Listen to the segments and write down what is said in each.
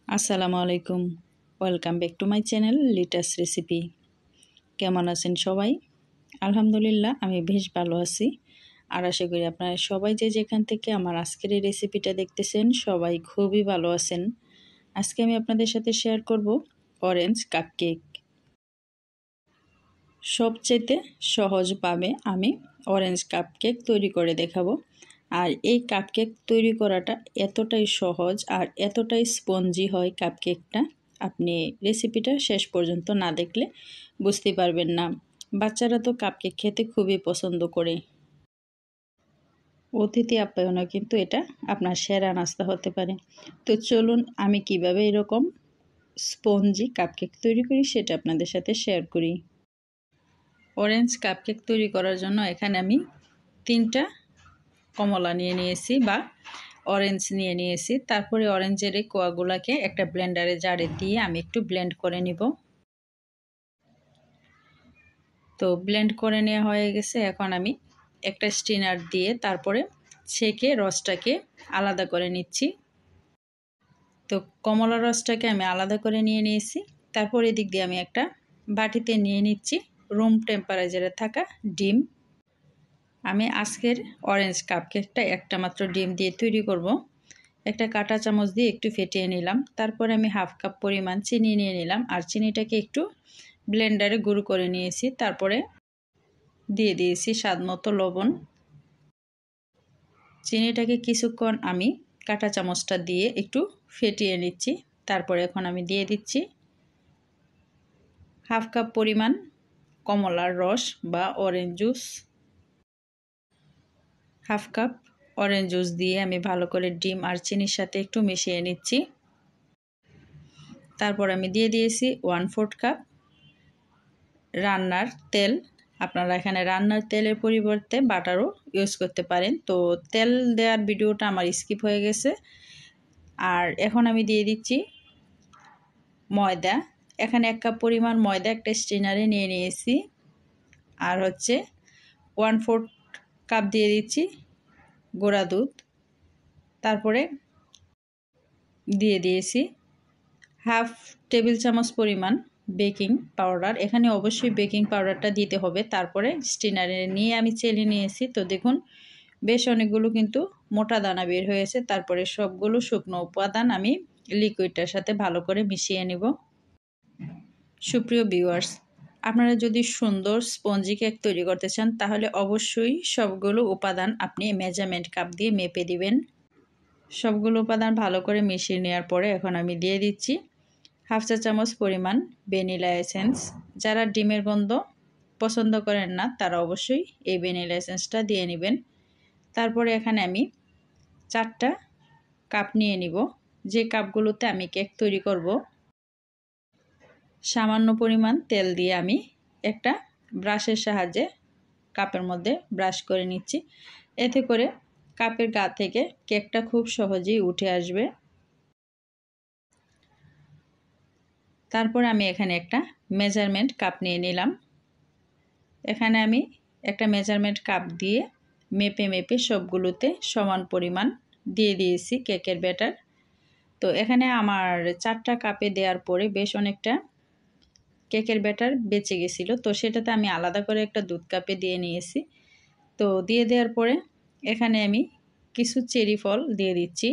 আসসালামু আলাইকুম। Welcome back to my channel Lita's recipe. কেমন আছেন সবাই? আলহামদুলিল্লাহ আমি বেশ ভালো আছি। আর আশা করি আপনারা সবাই যে যেখান থেকে আমার আজকের এই রেসিপিটা দেখতেছেন সবাই খুবই ভালো আছেন। আজকে আমি আপনাদের সাথে শেয়ার করব অরেঞ্জ কাপকেক। সবচেয়ে সহজভাবে আমি অরেঞ্জ কাপকেক তৈরি করে দেখাবো। আর এই কাপকেক তৈরি করাটা এতটাই সহজ আর এতটাই স্পঞ্জি হয় কাপকেকটা, আপনি রেসিপিটা শেষ পর্যন্ত না দেখলে বুঝতে পারবেন না। বাচ্চারা তো কাপকেক খেতে খুবই পছন্দ করে। অতিথি আপ্যায়নে কিন্তু এটা আপনার সেরা নাস্তা হতে পারে। তো চলুন আমি কিভাবে এরকম স্পঞ্জি কাপকেক তৈরি করি সেটা আপনাদের সাথে শেয়ার করি। অরেঞ্জ কাপকেক তৈরি করার জন্য এখানে আমি 3টা কমলা নিয়ে নিয়েছি বা অরেঞ্জ নিয়ে নিয়েছি। তারপরে অরেঞ্জের এই কোয়াগুলাকে একটা ব্লেন্ডারে জারে দিয়ে আমি একটু ব্লেন্ড করে নিব। তো ব্লেন্ড করে নেওয়া হয়ে গেছে। এখন আমি একটা স্ট্রেনার দিয়ে তারপরে ছেঁকে রসটাকে আলাদা করে নিচ্ছি। তো কমলা রসটাকে আমি আলাদা করে নিয়ে নিয়েছি। তারপর এদিক দিয়ে আমি একটা বাটিতে নিয়ে নিচ্ছি রুম টেম্পারেচারে থাকা ডিম। আমি আজকের অরেঞ্জ কাপকেকটা একটা মাত্র ডিম দিয়ে তৈরি করব। একটা কাঁটা চামচ দিয়ে একটু ফেটিয়ে নিলাম। তারপরে আমি হাফ কাপ পরিমাণ চিনি নিয়ে নিলাম আর চিনিটাকে একটু ব্লেন্ডারে গুঁড়ো করে নিয়েছি। তারপরে দিয়ে দিয়েছি স্বাদ মতো লবণ। চিনিটাকে কিছুক্ষণ আমি কাঁটা চামচটা দিয়ে একটু ফেটিয়ে নিচ্ছি। তারপরে এখন আমি দিয়ে দিচ্ছি হাফ কাপ পরিমাণ কমলার রস বা orange juice. Half cup orange juice দিয়ে আমি ভালো করে ডিম আর চিনির সাথে একটু মিশিয়ে নিচ্ছি। তারপর আমি দিয়ে দিয়েছি 1/4 কাপ রান্নার তেল। আপনারা এখানে রান্নার তেলের পরিবর্তে বাটারও ইউজ করতে পারেন। তো তেল দেওয়ার ভিডিওটা আমার স্কিপ হয়ে গেছে। আর এখন আমি দিয়ে দিচ্ছি ময়দা। এখানে 1 কাপ পরিমাণ ময়দা একটা স্ট্রেনারে নিয়ে নিয়েছি। আর হচ্ছে 1/4 কাপ দিয়ে দিচ্ছি গুঁড়া দুধ। তারপরে দিয়ে দিয়েছি হাফ টেবিল চামচ পরিমাণ বেকিং পাউডার। এখানে অবশ্যই বেকিং পাউডারটা দিতে হবে। তারপরে স্ট্রেনারে নিয়ে আমি চেলে নিয়েছি। তো দেখুন বেশ অনেকগুলো কিন্তু মোটা দানা বের হয়েছে। তারপরে সবগুলো শুকনো উপাদান আমি লিকুইডটার সাথে ভালো করে মিশিয়ে নেব। সুপ্রিয় ভিউয়ার্স, আপনারা যদি সুন্দর স্পঞ্জি কেক তৈরি করতে চান তাহলে অবশ্যই সবগুলো উপাদান আপনি মেজারমেন্ট কাপ দিয়ে মেপে দিবেন। সবগুলো উপাদান ভালো করে মিশিয়ে নেওয়ার পরে এখন আমি দিয়ে দিচ্ছি হাফ চা চামচ পরিমাণ ভ্যানিলা এসেন্স। যারা ডিমের গন্ধ পছন্দ করেন না তারা অবশ্যই এই ভ্যানিলা এসেন্সটা দিয়ে নেবেন। তারপরে এখানে আমি 4টা কাপ নিয়ে নিব। যে কাপগুলোতে আমি কেক তৈরি করব সামান্য পরিমাণ তেল দিয়ে আমি একটা ব্রাশের সাহায্যে কাপের মধ্যে ব্রাশ করে নিচ্ছি। এতে করে কাপের গা থেকে কেকটা খুব সহজেই উঠে আসবে। তারপর আমি এখানে একটা মেজারমেন্ট কাপ নিয়ে নিলাম। এখানে আমি একটা মেজারমেন্ট কাপ দিয়ে মেপে মেপে সবগুলোতে সমান পরিমাণ দিয়ে দিয়েছি কেকের ব্যাটার। তো এখানে আমার 4টা কাপে দেওয়ার পরে বেশ অনেকটা কেকের ব্যাটার বেঁচে গেছিলো। তো সেটাতে আমি আলাদা করে একটা দুধ কাপে দিয়ে নিয়েছি। তো দিয়ে দেওয়ার পরে এখানে আমি কিছু চেরি ফল দিয়ে দিচ্ছি।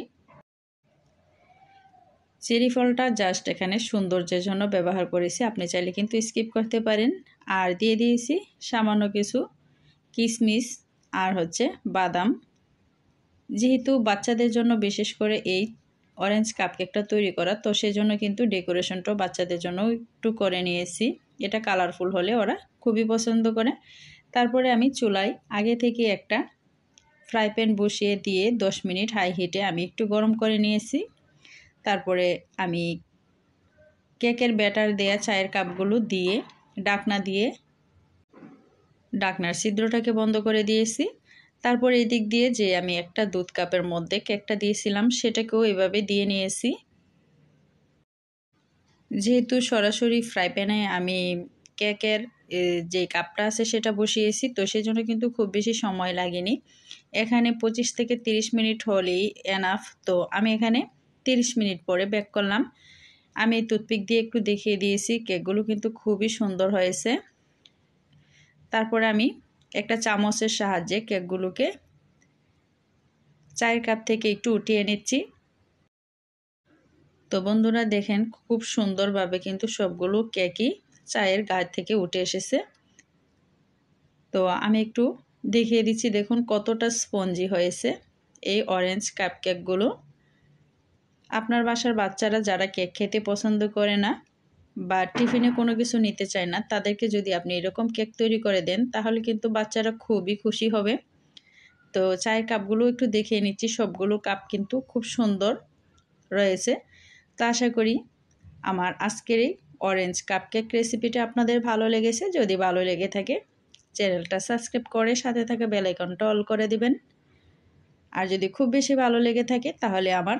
চেরি ফলটা জাস্ট এখানে সৌন্দর্যের জন্য ব্যবহার করেছি, আপনি চাইলে কিন্তু স্কিপ করতে পারেন। আর দিয়ে দিয়েছি সামান্য কিছু কিশমিশ আর হচ্ছে বাদাম। যেহেতু বাচ্চাদের জন্য বিশেষ করে এই অরেঞ্জ কাপকেকটা তৈরি করা, তো সেজন্য কিন্তু ডেকোরেশনটাও বাচ্চাদের জন্য একটু করে নিয়েছি। এটা কালারফুল হলে ওরা খুবই পছন্দ করে। তারপরে আমি চুলায় আগে থেকে একটা ফ্রাই প্যান বসিয়ে দিয়ে 10 মিনিট হাই হিটে আমি একটু গরম করে নিয়েছি। তারপরে আমি কেকের ব্যাটার দেয়া চায়ের কাপগুলো দিয়ে ঢাকনা দিয়ে ঢাকনার ছিদ্রটাকে বন্ধ করে দিয়েছি। তারপর এই দিক দিয়ে যে আমি একটা দুধ কাপের মধ্যে কেকটা দিয়েছিলাম সেটাকেও এভাবে দিয়ে নিয়েছি। যেহেতু সরাসরি ফ্রাই প্যানে আমি কেকের যে কাপটা আছে সেটা বসিয়েছি, তো সেজন্য কিন্তু খুব বেশি সময় লাগেনি। এখানে 25 থেকে 30 মিনিট হলেই এনাফ। তো আমি এখানে 30 মিনিট পরে বেক করলাম। আমি টুথপিক দিয়ে একটু দেখিয়ে দিয়েছি, কেকগুলো কিন্তু খুবই সুন্দর হয়েছে। তারপরে আমি একটা চামচের সাহায্যে কেকগুলোকে চায়ের কাপ থেকে একটু উঠিয়ে নিচ্ছি। তো বন্ধুরা দেখেন খুব সুন্দরভাবে কিন্তু সবগুলো কেকই চায়ের গায়ে থেকে উঠে এসেছে। তো আমি একটু দেখিয়ে দিচ্ছি, দেখুন কতটা স্পঞ্জি হয়েছে এই অরেঞ্জ কাপকেকগুলো। আপনার বাসার বাচ্চারা যারা কেক খেতে পছন্দ করে না বা টিফিনে কোনো কিছু নিতে চায় না, তাদেরকে যদি আপনি এরকম কেক তৈরি করে দেন তাহলে কিন্তু বাচ্চারা খুবই খুশি হবে। তো চায়ের কাপগুলো একটু দেখিয়ে নিচ্ছি, সবগুলো কাপ কিন্তু খুব সুন্দর রয়েছে। তো আশা করি আমার আজকের এই অরেঞ্জ কাপকেক রেসিপিটা আপনাদের ভালো লেগেছে। যদি ভালো লেগে থাকে চ্যানেলটা সাবস্ক্রাইব করে সাথে থাকা বেল আইকনটা অল করে দিবেন। আর যদি খুব বেশি ভালো লেগে থাকে তাহলে আমার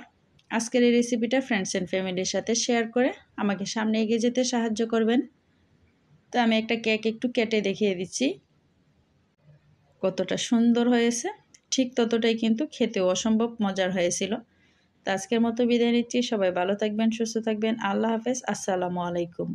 আজকের এই রেসিপিটা ফ্রেন্ডস অ্যান্ড ফ্যামিলির সাথে শেয়ার করে আমাকে সামনে এগিয়ে যেতে সাহায্য করবেন। তো আমি একটা কেক একটু কেটে দেখিয়ে দিচ্ছি কতটা সুন্দর হয়েছে, ঠিক ততটাই কিন্তু খেতেও অসম্ভব মজার হয়েছিল। তো আজকের মতো বিদায় নিচ্ছি, সবাই ভালো থাকবেন, সুস্থ থাকবেন, আল্লাহ হাফেজ, আসসালামু আলাইকুম।